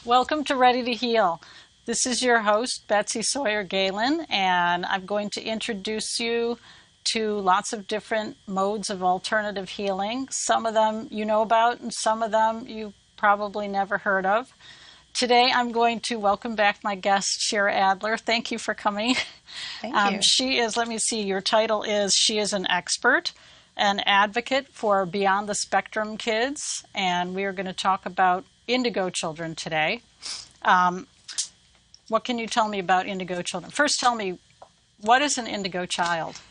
Welcome to Ready to Heal. This is your host, Betsy Sawyer Galen, and I'm going to introduce you to lots of different modes of alternative healing. Some of them you know about, and some of them you probably never heard of. Today, I'm going to welcome back my guest, Shira Adler. Thank you for coming. Thank you. She is, let me see, your title is, she is an expert, an advocate for Beyond the Spectrum kids, and we are going to talk about indigo children today. What can you tell me about indigo children? First, tell me, what is an indigo child?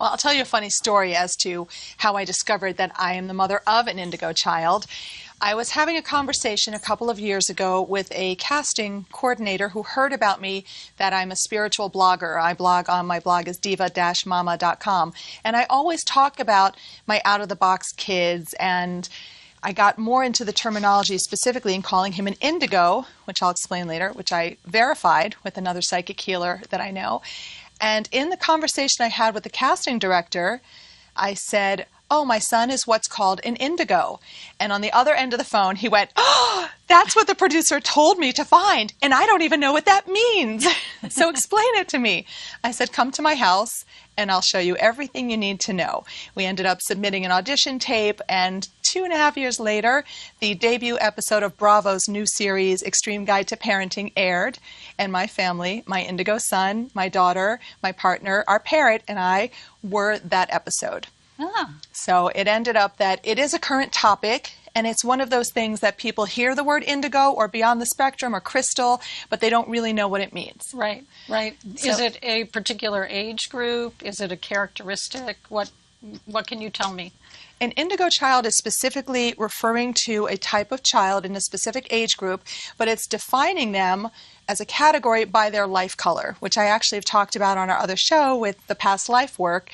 Well, I'll tell you a funny story as to how I discovered that I am the mother of an indigo child. I was having a conversation a couple of years ago with a casting coordinator who heard about me, that I'm a spiritual blogger. I blog on, my blog is diva-mama.com. And I always talk about my out-of-the-box kids, and I got more into the terminology specifically in calling him an indigo, which I'll explain later, which I verified with another psychic healer that I know. And in the conversation I had with the casting director, I said, "Oh, my son is what's called an indigo." And on the other end of the phone, he went, "Oh, that's what the producer told me to find, and I don't even know what that means. So explain it to me." I said, "Come to my house, and I'll show you everything you need to know." We ended up submitting an audition tape, and 2.5 years later, the debut episode of Bravo's new series, Extreme Guide to Parenting, aired, and my family, my indigo son, my daughter, my partner, our parrot, and I were that episode. So it ended up that it is a current topic, and it's one of those things that people hear the word indigo or beyond the spectrum or crystal, but they don't really know what it means. Right, right. Is it a particular age group? Is it a characteristic? What can you tell me? An indigo child is specifically referring to a type of child in a specific age group, but it's defining them as a category by their life color, which I actually have talked about on our other show with the past life work.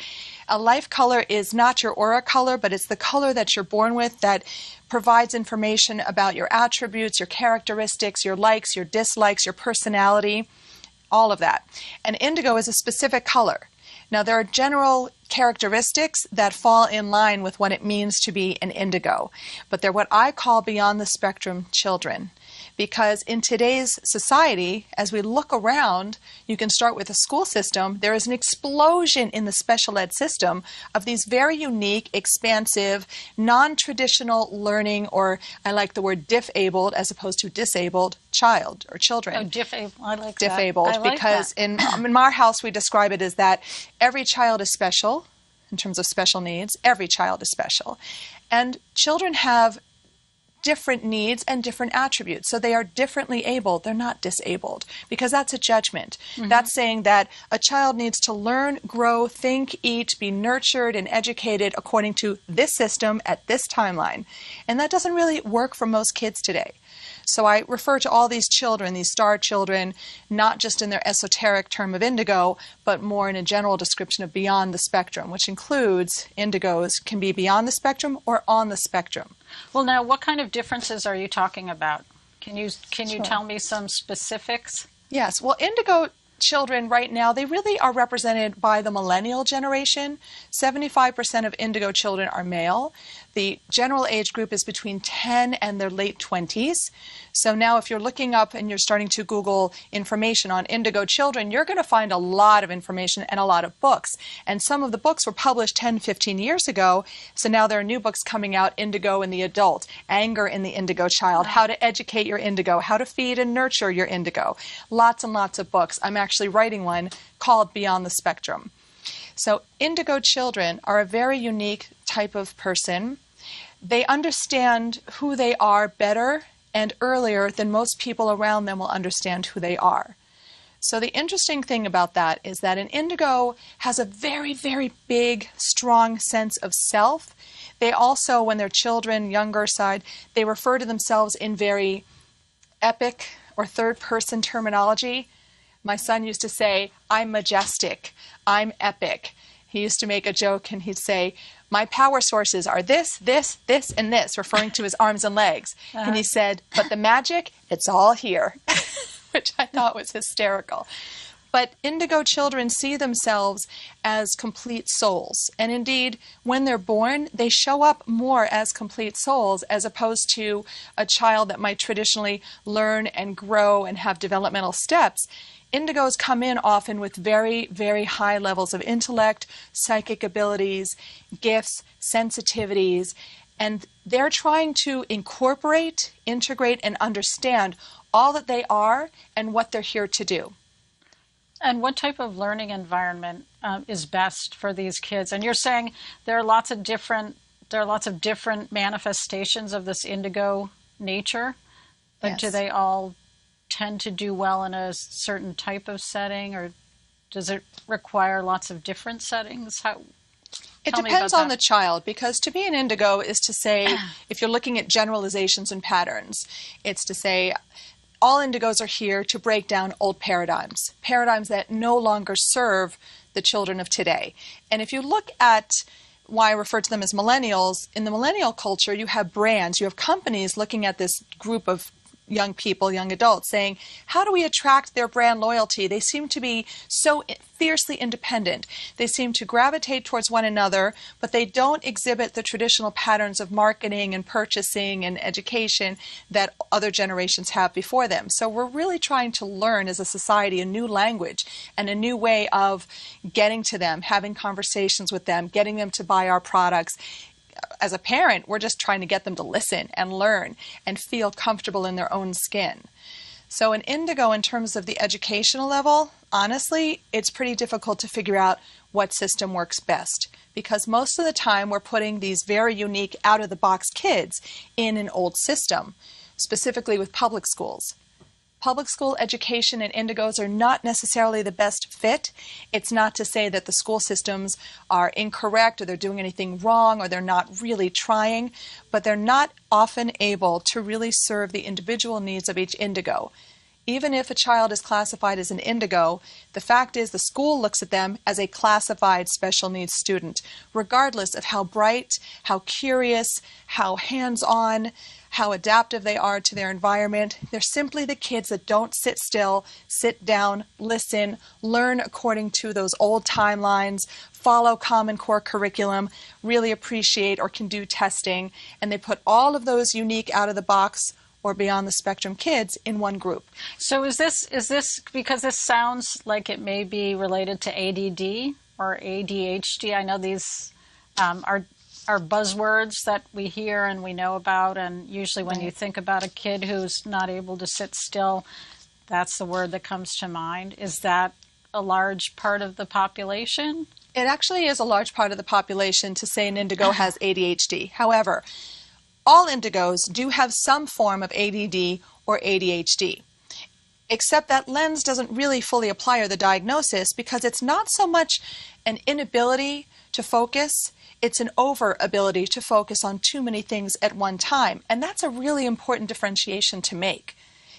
A life color is not your aura color, but it's the color that you're born with that provides information about your attributes, your characteristics, your likes, your dislikes, your personality, all of that. And indigo is a specific color. Now, there are general characteristics that fall in line with what it means to be an indigo, but they're what I call beyond the spectrum children. Because in today's society, as we look around, you can start with the school system, there is an explosion in the special ed system of these very unique, expansive, non-traditional learning, or I like the word diff-abled as opposed to disabled, child or children. Oh, diff-abled, I like diff-abled, that. I like because that. in our house we describe it as that every child is special in terms of special needs. Every child is special. And children have different needs and different attributes. So they are differently abled. They're not disabled, because that's a judgment. Mm-hmm. That's saying that a child needs to learn, grow, think, eat, be nurtured and educated according to this system at this timeline. And that doesn't really work for most kids today. So I refer to all these children, these star children, not just in their esoteric term of indigo, but more in a general description of beyond the spectrum, which includes indigos can be beyond the spectrum or on the spectrum. Well, now, what kind of differences are you talking about? Can you Sure. tell me some specifics? Yes. Well, indigo children right now, they really are represented by the millennial generation. 75% of indigo children are male. The general age group is between 10 and their late 20s. So now if you're looking up and you're starting to Google information on indigo children, you're going to find a lot of information and a lot of books. And some of the books were published 10, 15 years ago. So now there are new books coming out, Indigo in the Adult, Anger in the Indigo Child, How to Educate Your Indigo, How to Feed and Nurture Your Indigo. Lots and lots of books. I'm actually writing one called Beyond the Spectrum. So indigo children are a very unique type of person. They understand who they are better and earlier than most people around them will understand who they are. So the interesting thing about that is that an indigo has a very, very big, strong sense of self. They also, when they're children, younger side, they refer to themselves in very epic or third-person terminology. My son used to say, "I'm majestic, I'm epic." He used to make a joke and he'd say, "My power sources are this, this, this, and this," referring to his arms and legs. And he said, "But the magic, it's all here," which I thought was hysterical. But indigo children see themselves as complete souls. And indeed, when they're born, they show up more as complete souls as opposed to a child that might traditionally learn and grow and have developmental steps. Indigos come in often with very, very high levels of intellect, psychic abilities, gifts, sensitivities, and they're trying to incorporate, integrate, and understand all that they are and what they're here to do. And what type of learning environment is best for these kids? And you're saying there are lots of different manifestations of this indigo nature, but Yes. do they all tend to do well in a certain type of setting, or does it require lots of different settings? It Tell me depends about on that. the child, because to be an indigo is to say, if you're looking at generalizations and patterns, it's to say all indigos are here to break down old paradigms, paradigms that no longer serve the children of today. And if you look at why I refer to them as millennials, in the millennial culture, you have brands, you have companies looking at this group of young people, young adults, saying, how do we attract their brand loyalty? They seem to be so fiercely independent. They seem to gravitate towards one another, but they don't exhibit the traditional patterns of marketing and purchasing and education that other generations have before them. So we're really trying to learn as a society a new language and a new way of getting to them, having conversations with them, getting them to buy our products. As a parent, we're just trying to get them to listen and learn and feel comfortable in their own skin. So an indigo, in terms of the educational level, honestly, it's pretty difficult to figure out what system works best, because most of the time we're putting these very unique out-of-the-box kids in an old system, specifically with public schools. Public school education and indigos are not necessarily the best fit. It's not to say that the school systems are incorrect or they're doing anything wrong or they're not really trying, but they're not often able to really serve the individual needs of each indigo. Even if a child is classified as an indigo, the fact is the school looks at them as a classified special needs student, regardless of how bright, how curious, how hands-on, how adaptive they are to their environment. They're simply the kids that don't sit still, sit down, listen, learn according to those old timelines, follow Common Core curriculum, really appreciate or can do testing, and they put all of those unique out-of-the-box or beyond the spectrum kids in one group. So is this because this sounds like it may be related to ADD or ADHD? I know these are buzzwords that we hear and we know about, and usually when you think about a kid who's not able to sit still, that's the word that comes to mind. Is that a large part of the population? It actually is a large part of the population to say an indigo has ADHD. However, all indigos do have some form of ADD or ADHD, except that lens doesn't really fully apply or the diagnosis, because it's not so much an inability to focus, it's an over ability to focus on too many things at one time. And that's a really important differentiation to make.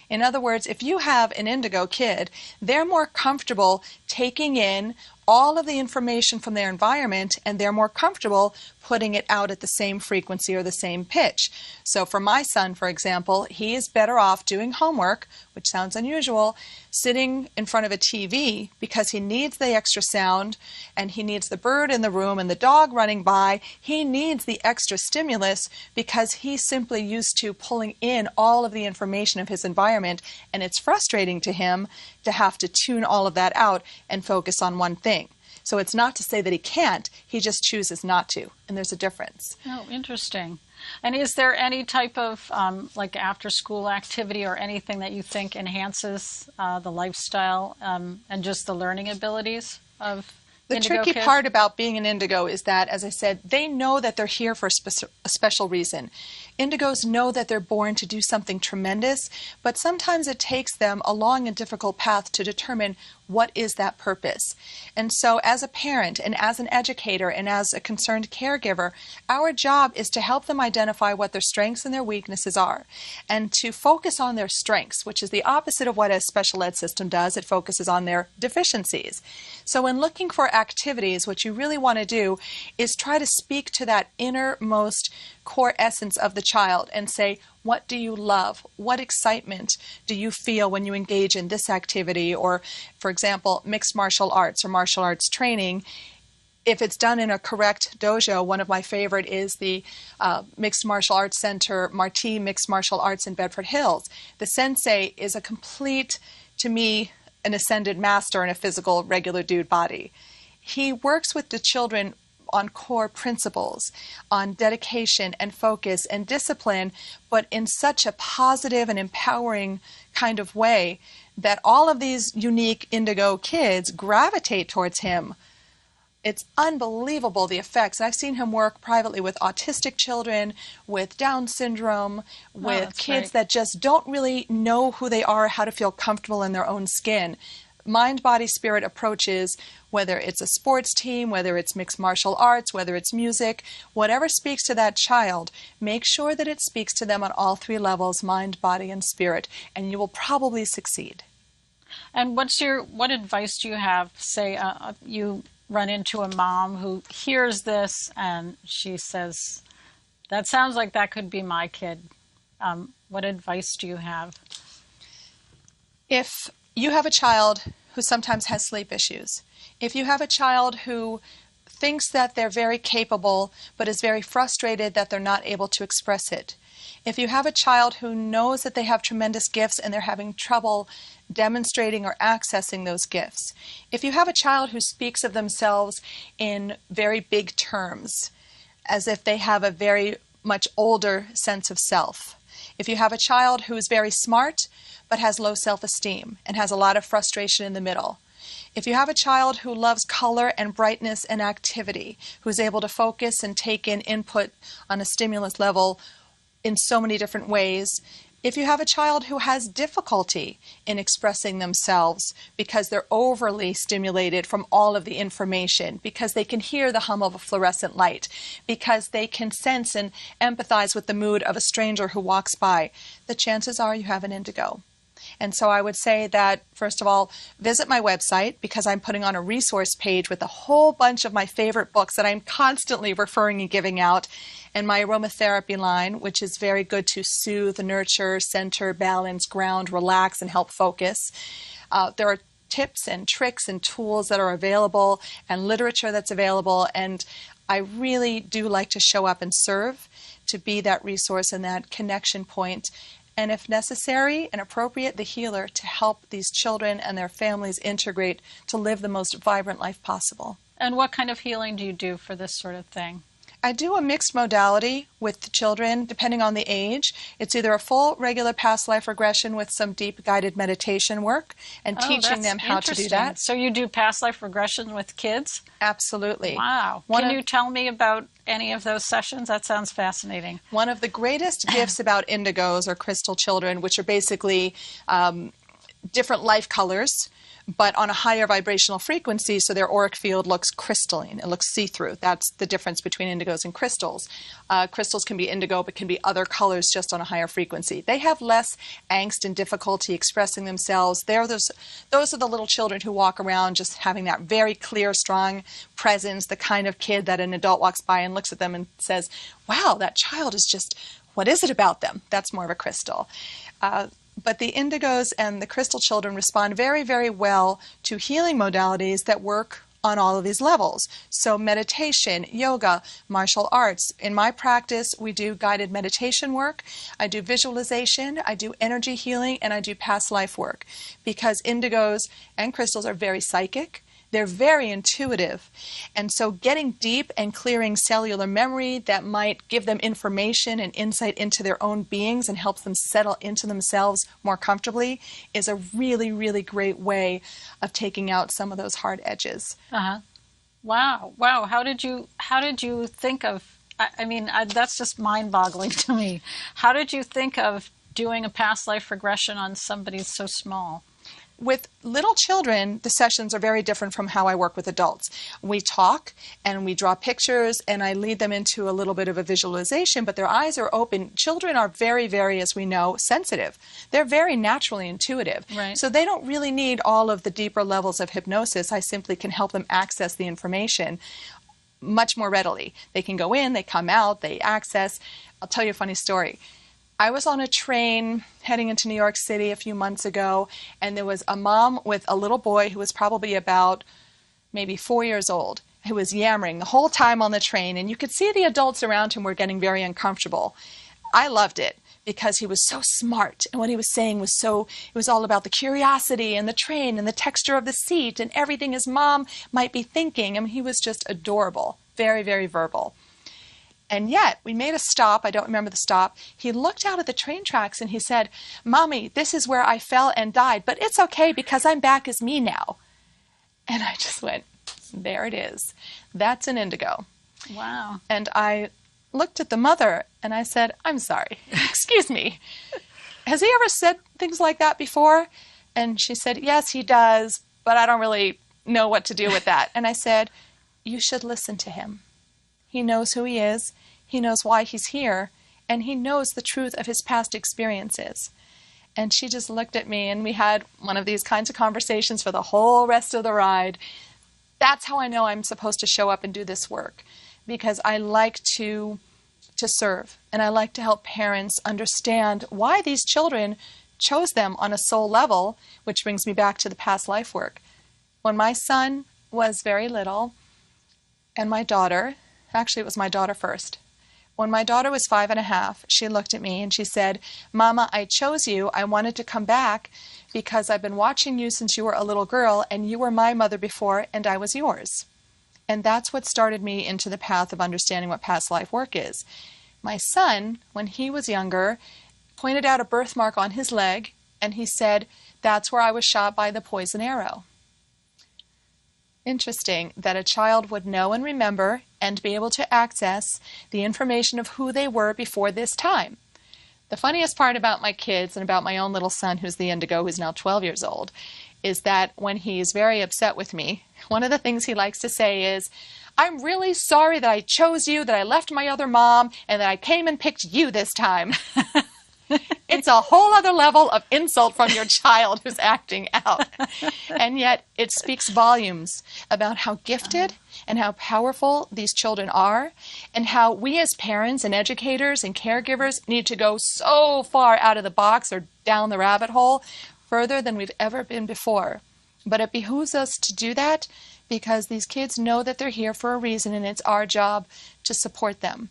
In other words, if you have an indigo kid, they're more comfortable taking in all of the information from their environment, and they're more comfortable putting it out at the same frequency or the same pitch. So for my son, for example, he is better off doing homework, which sounds unusual, sitting in front of a TV, because he needs the extra sound and he needs the bird in the room and the dog running by. He needs the extra stimulus because he's simply used to pulling in all of the information of his environment, and it's frustrating to him to have to tune all of that out and focus on one thing. So it's not to say that he can't, he just chooses not to, and there's a difference. Oh, interesting. And is there any type of like after-school activity or anything that you think enhances the lifestyle and just the learning abilities of The indigo tricky kids? part about being an indigo is that, as I said, they know that they're here for a special reason. Indigos know that they're born to do something tremendous, but sometimes it takes them a long and difficult path to determine what is that purpose. And so as a parent and as an educator and as a concerned caregiver, our job is to help them identify what their strengths and their weaknesses are, and to focus on their strengths, which is the opposite of what a special ed system does. It focuses on their deficiencies. So when looking for activities, what you really want to do is try to speak to that innermost core essence of the child and say, what do you love? What excitement do you feel when you engage in this activity? Or, for example, mixed martial arts or martial arts training. If it's done in a correct dojo, one of my favorite is the Mixed Martial Arts Center, Marti Mixed Martial Arts in Bedford Hills. The sensei is a complete, to me, an ascended master in a physical, regular dude body. He works with the children on core principles, on dedication and focus and discipline, but in such a positive and empowering kind of way that all of these unique indigo kids gravitate towards him. It's unbelievable, the effects. I've seen him work privately with autistic children, with Down syndrome, with kids that just don't really know who they are, how to feel comfortable in their own skin. Mind, body, spirit approaches, whether it's a sports team, whether it's mixed martial arts, whether it's music, whatever speaks to that child, make sure that it speaks to them on all three levels, mind, body, and spirit, and you will probably succeed. And what advice do you have? Say you run into a mom who hears this and she says, that sounds like that could be my kid. What advice do you have? If you have a child who sometimes has sleep issues, if you have a child who thinks that they're very capable but is very frustrated that they're not able to express it, if you have a child who knows that they have tremendous gifts and they're having trouble demonstrating or accessing those gifts, if you have a child who speaks of themselves in very big terms, as if they have a very much older sense of self, if you have a child who is very smart but has low self-esteem and has a lot of frustration in the middle, if you have a child who loves color and brightness and activity, who's able to focus and take in input on a stimulus level in so many different ways, if you have a child who has difficulty in expressing themselves because they're overly stimulated from all of the information, because they can hear the hum of a fluorescent light, because they can sense and empathize with the mood of a stranger who walks by, the chances are you have an indigo. And so I would say that, first of all, visit my website, because I'm putting on a resource page with a whole bunch of my favorite books that I'm constantly referring and giving out, and my aromatherapy line, which is very good to soothe, nurture, center, balance, ground, relax, and help focus. There are tips and tricks and tools that are available and literature that's available, and I really do like to show up and serve, to be that resource and that connection point, and if necessary and appropriate, the healer, to help these children and their families integrate to live the most vibrant life possible. And what kind of healing do you do for this sort of thing? I do a mixed modality with the children, depending on the age. It's either a full regular past life regression with some deep guided meditation work and teaching them how to do that. So you do past life regression with kids? Absolutely. Wow. Can you tell me about any of those sessions? That sounds fascinating. One of the greatest gifts about indigos, or crystal children, which are basically different life colors, but on a higher vibrational frequency, so their auric field looks crystalline. It looks see-through. That's the difference between indigos and crystals. Crystals can be indigo, but can be other colors just on a higher frequency. They have less angst and difficulty expressing themselves. Those are the little children who walk around just having that very clear, strong presence, the kind of kid that an adult walks by and looks at them and says, wow, that child is just, what is it about them? That's more of a crystal. But the indigos and the crystal children respond very, very well to healing modalities that work on all of these levels. So meditation, yoga, martial arts. In my practice, we do guided meditation work. I do visualization, I do energy healing, and I do past life work, because indigos and crystals are very psychic. They're very intuitive. And so getting deep and clearing cellular memory that might give them information and insight into their own beings and help them settle into themselves more comfortably is a really, really great way of taking out some of those hard edges. Uh-huh. Wow. Wow. How did you think of, that's just mind-boggling to me. How did you think of doing a past life regression on somebody so small? With little children, the sessions are very different from how I work with adults. We talk and we draw pictures and I lead them into a little bit of a visualization, but their eyes are open. Children are very, very, as we know, sensitive. They're very naturally intuitive. Right. So they don't really need all of the deeper levels of hypnosis. I simply can help them access the information. much more readily. They can go in, they come out, they access. I'll tell you a funny story. I was on a train heading into New York City a few months ago, and there was a mom with a little boy who was probably about maybe 4 years old, who was yammering the whole time on the train, and you could see the adults around him were getting very uncomfortable. I loved it because he was so smart, and what he was saying was it was all about the curiosity and the train and the texture of the seat and everything his mom might be thinking. I mean, he was just adorable, very, very verbal. And yet, we made a stop. I don't remember the stop. He looked out at the train tracks and he said, "Mommy, this is where I fell and died, but it's okay because I'm back as me now." And I just went, there it is. That's an indigo. Wow. And I looked at the mother and I said, "I'm sorry, excuse me. Has he ever said things like that before?" And she said, "Yes, he does, but I don't really know what to do with that." And I said, "You should listen to him. He knows who he is, he knows why he's here, and he knows the truth of his past experiences." And she just looked at me, and we had one of these kinds of conversations for the whole rest of the ride. That's how I know I'm supposed to show up and do this work, because I like to serve, and I like to help parents understand why these children chose them on a soul level, which brings me back to the past life work. When my son was very little, and my daughter, actually, it was my daughter first. When my daughter was 5.5, she looked at me and she said, "Mama, I chose you. I wanted to come back because I've been watching you since you were a little girl, and you were my mother before, and I was yours." And that's what started me into the path of understanding what past life work is. My son, when he was younger, pointed out a birthmark on his leg, and he said, "That's where I was shot by the poison arrow." Interesting that a child would know and remember and be able to access the information of who they were before this time. The funniest part about my kids and about my own little son, who's the indigo, who's now 12 years old, is that when he's very upset with me, one of the things he likes to say is, "I'm really sorry that I chose you, that I left my other mom, and that I came and picked you this time." It's a whole other level of insult from your child who's acting out. And yet it speaks volumes about how gifted and how powerful these children are, and how we as parents and educators and caregivers need to go so far out of the box or down the rabbit hole, further than we've ever been before. But it behooves us to do that because these kids know that they're here for a reason, and it's our job to support them.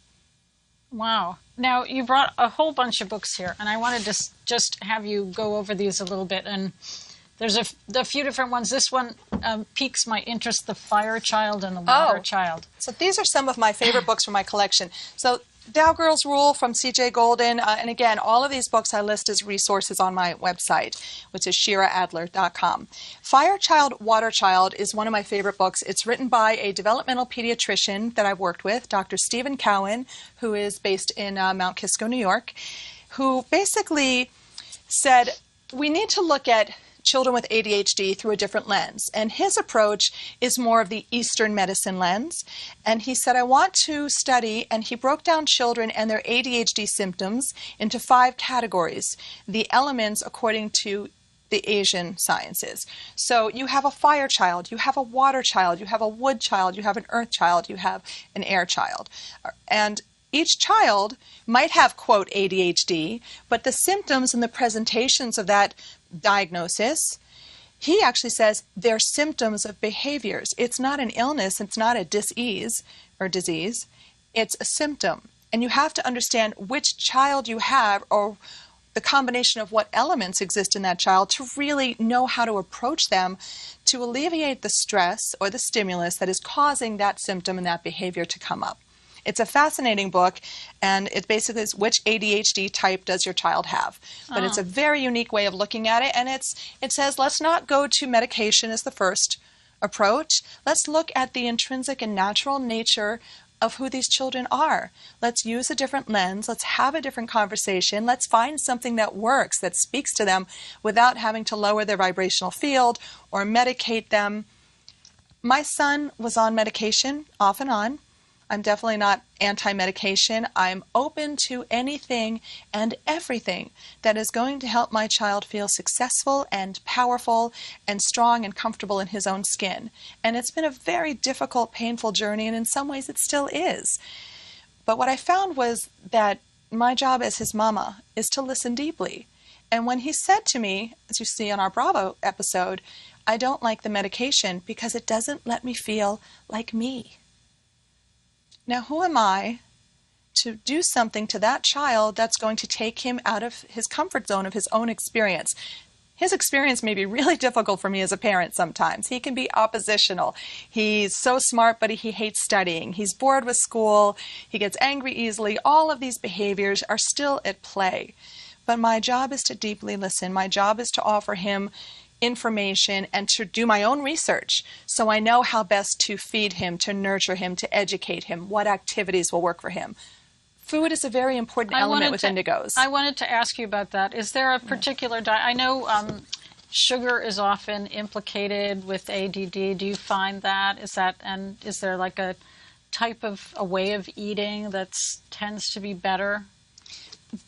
Wow. Now, you brought a whole bunch of books here, and I wanted to just have you go over these a little bit. And there's a few different ones. This one piques my interest, The Fire Child and the Water Child. So these are some of my favorite books from my collection. So Dow Girls Rule from C.J. Golden. And again, all of these books I list as resources on my website, which is shiraadler.com. Fire Child, Water Child is one of my favorite books. It's written by a developmental pediatrician that I've worked with, Dr. Stephen Cowan, who is based in Mount Kisco, New York, who basically said we need to look at children with ADHD through a different lens. And his approach is more of the Eastern medicine lens. And he said, I want to study, and he broke down children and their ADHD symptoms into 5 categories, the elements according to the Asian sciences. So you have a fire child, you have a water child, you have a wood child, you have an earth child, you have an air child. And each child might have, quote, ADHD, but the symptoms and the presentations of that diagnosis, he actually says they're symptoms of behaviors. It's not an illness, it's not a dis-ease or disease, it's a symptom. And you have to understand which child you have, or the combination of what elements exist in that child, to really know how to approach them to alleviate the stress or the stimulus that is causing that symptom and that behavior to come up. It's a fascinating book, and it basically is which ADHD type does your child have. But it's a very unique way of looking at it, and it says let's not go to medication as the first approach. Let's look at the intrinsic and natural nature of who these children are. Let's use a different lens. Let's have a different conversation. Let's find something that works, that speaks to them without having to lower their vibrational field or medicate them. My son was on medication off and on. I'm definitely not anti-medication. I'm open to anything and everything that is going to help my child feel successful and powerful and strong and comfortable in his own skin. And it's been a very difficult, painful journey, and in some ways it still is. But what I found was that my job as his mama is to listen deeply. And when he said to me, as you see on our Bravo episode, I don't like the medication because it doesn't let me feel like me. Now, who am I to do something to that child that's going to take him out of his comfort zone of his own experience? His experience may be really difficult for me as a parent sometimes. He can be oppositional. He's so smart, but he hates studying. He's bored with school. He gets angry easily. All of these behaviors are still at play. But my job is to deeply listen. My job is to offer him information and to do my own research so I know how best to feed him, to nurture him, to educate him, what activities will work for him. Food is a very important element with indigos. I wanted to ask you about that. Is there a particular diet? I know sugar is often implicated with ADD. Do you find that? And is there like a type of a way of eating that tends to be better?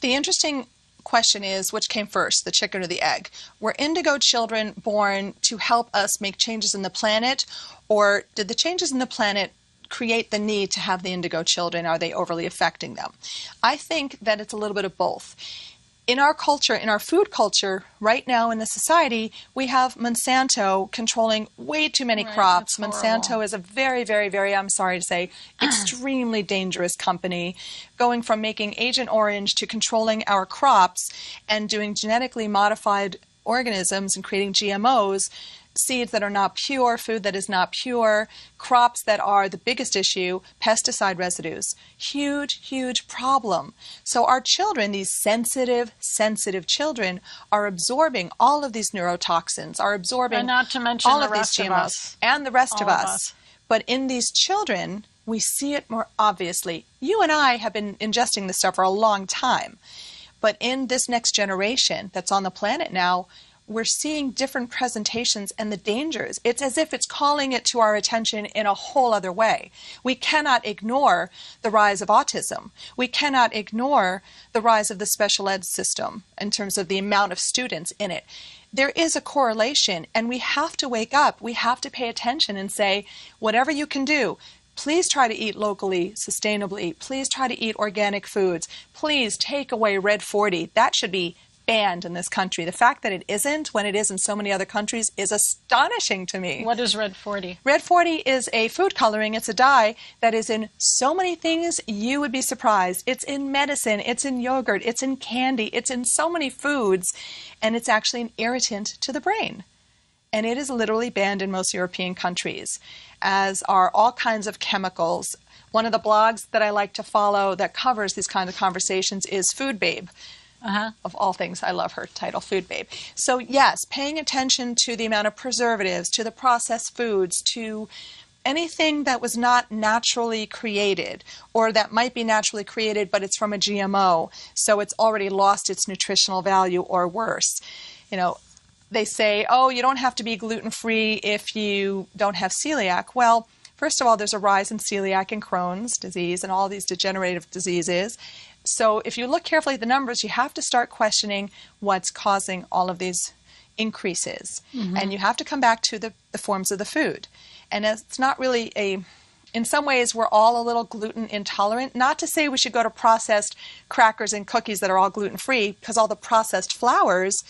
The interesting question is, which came first, the chicken or the egg? Were indigo children born to help us make changes in the planet, or did the changes in the planet create the need to have the indigo children? Are they overly affecting them? I think that it's a little bit of both. In our culture, in our food culture, right now in the society, we have Monsanto controlling way too many crops. Monsanto is a very, very, very, I'm sorry to say, extremely dangerous company, going from making Agent Orange to controlling our crops and doing genetically modified organisms and creating GMOs, seeds that are not pure, food that is not pure, crops that are the biggest issue, pesticide residues. Huge, huge problem. So our children, these sensitive children, are absorbing all of these neurotoxins, are absorbing and not to mention all the of these rest of GMOs us. and the rest All of us. But in these children, we see it more obviously. You and I have been ingesting this stuff for a long time. But in this next generation that's on the planet now, we're seeing different presentations and the dangers. It's as if it's calling it to our attention in a whole other way. We cannot ignore the rise of autism. We cannot ignore the rise of the special ed system in terms of the amount of students in it. There is a correlation, and we have to wake up. We have to pay attention and say, whatever you can do, please try to eat locally, sustainably. Please try to eat organic foods. Please take away Red 40. That should be banned in this country. The fact that it isn't when it is in so many other countries is astonishing to me. What is Red 40? Red 40 is a food coloring. It's a dye that is in so many things you would be surprised. It's in medicine, it's in yogurt, it's in candy, it's in so many foods, and it's actually an irritant to the brain. And it is literally banned in most European countries, as are all kinds of chemicals. One of the blogs that I like to follow that covers these kinds of conversations is Food Babe. Of all things, I love her title, Food Babe. So yes, paying attention to the amount of preservatives, to the processed foods, to anything that was not naturally created, or that might be naturally created but it's from a GMO, so it's already lost its nutritional value or worse. You know, they say, oh, you don't have to be gluten-free if you don't have celiac. Well, first of all, there's a rise in celiac and Crohn's disease and all these degenerative diseases. So if you look carefully at the numbers, you have to start questioning what's causing all of these increases. And you have to come back to the forms of the food. And it's not really in some ways, we're all a little gluten intolerant. Not to say we should go to processed crackers and cookies that are all gluten-free, because all the processed flours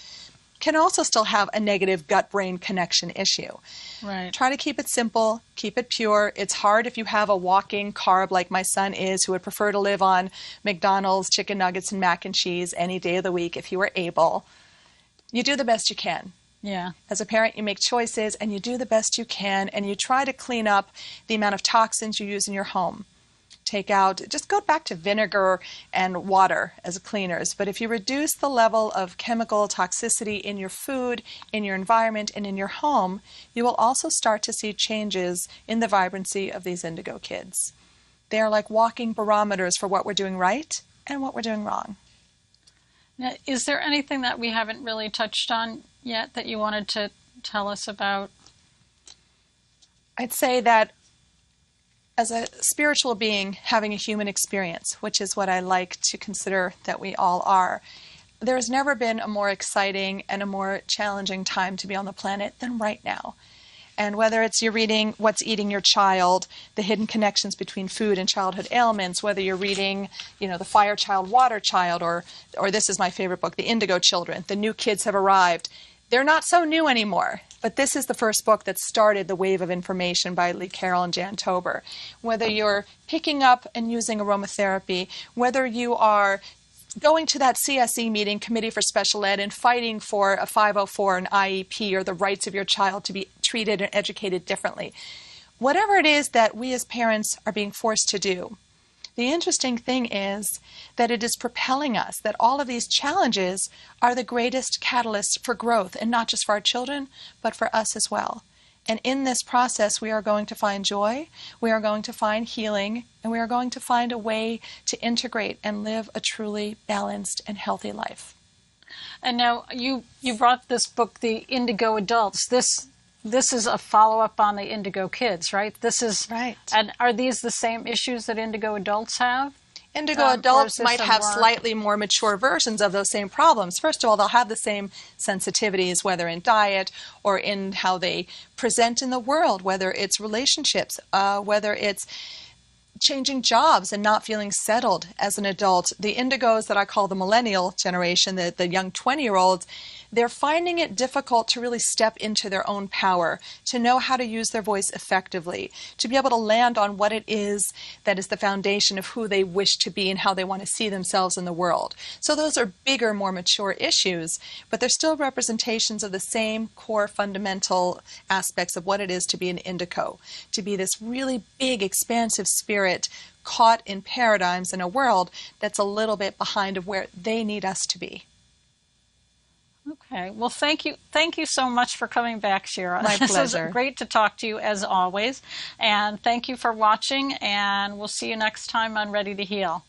can also still have a negative gut-brain connection issue. Right. Try to keep it simple, keep it pure. It's hard if you have a walking carb like my son is, who would prefer to live on McDonald's, chicken nuggets, and mac and cheese any day of the week if you were able. You do the best you can. Yeah. As a parent, you make choices and you do the best you can, and you try to clean up the amount of toxins you use in your home. Take out, just go back to vinegar and water as cleaners. But if you reduce the level of chemical toxicity in your food, in your environment, and in your home, you will also start to see changes in the vibrancy of these indigo kids. They are like walking barometers for what we're doing right and what we're doing wrong. Now, is there anything that we haven't really touched on yet that you wanted to tell us about? I'd say that as a spiritual being having a human experience, which is what I like to consider that we all are, there has never been a more exciting and a more challenging time to be on the planet than right now. And whether it's you're reading What's Eating Your Child, the hidden connections between food and childhood ailments, whether you're reading, The Fire Child, Water Child, or this is my favorite book, The Indigo Children, The New Kids Have Arrived. They're not so new anymore, but this is the first book that started the wave of information by Lee Carroll and Jan Tober. Whether you're picking up and using aromatherapy, whether you are going to that CSE meeting, Committee for Special Ed, and fighting for a 504, an IEP, or the rights of your child to be treated and educated differently. Whatever it is that we as parents are being forced to do, the interesting thing is that it is propelling us, that all of these challenges are the greatest catalysts for growth, and not just for our children, but for us as well. And in this process, we are going to find joy, we are going to find healing, and we are going to find a way to integrate and live a truly balanced and healthy life. And now you brought this book, The Indigo Adults. This is a follow-up on the Indigo Kids, right? This is right. And are these the same issues that Indigo Adults have? Indigo adults might have slightly more mature versions of those same problems. First of all, they'll have the same sensitivities, whether in diet or in how they present in the world, whether it's relationships, whether it's changing jobs and not feeling settled as an adult. The indigos that I call the millennial generation, the young 20-year-olds, they're finding it difficult to really step into their own power, to know how to use their voice effectively, to be able to land on what it is that is the foundation of who they wish to be and how they want to see themselves in the world. So those are bigger, more mature issues, but they're still representations of the same core fundamental aspects of what it is to be an indigo, to be this really big, expansive spirit caught in paradigms in a world that's a little bit behind of where they need us to be. Okay. Well, thank you so much for coming back, Shira. My pleasure. This is great to talk to you as always. And thank you for watching, and we'll see you next time on Ready to Heal.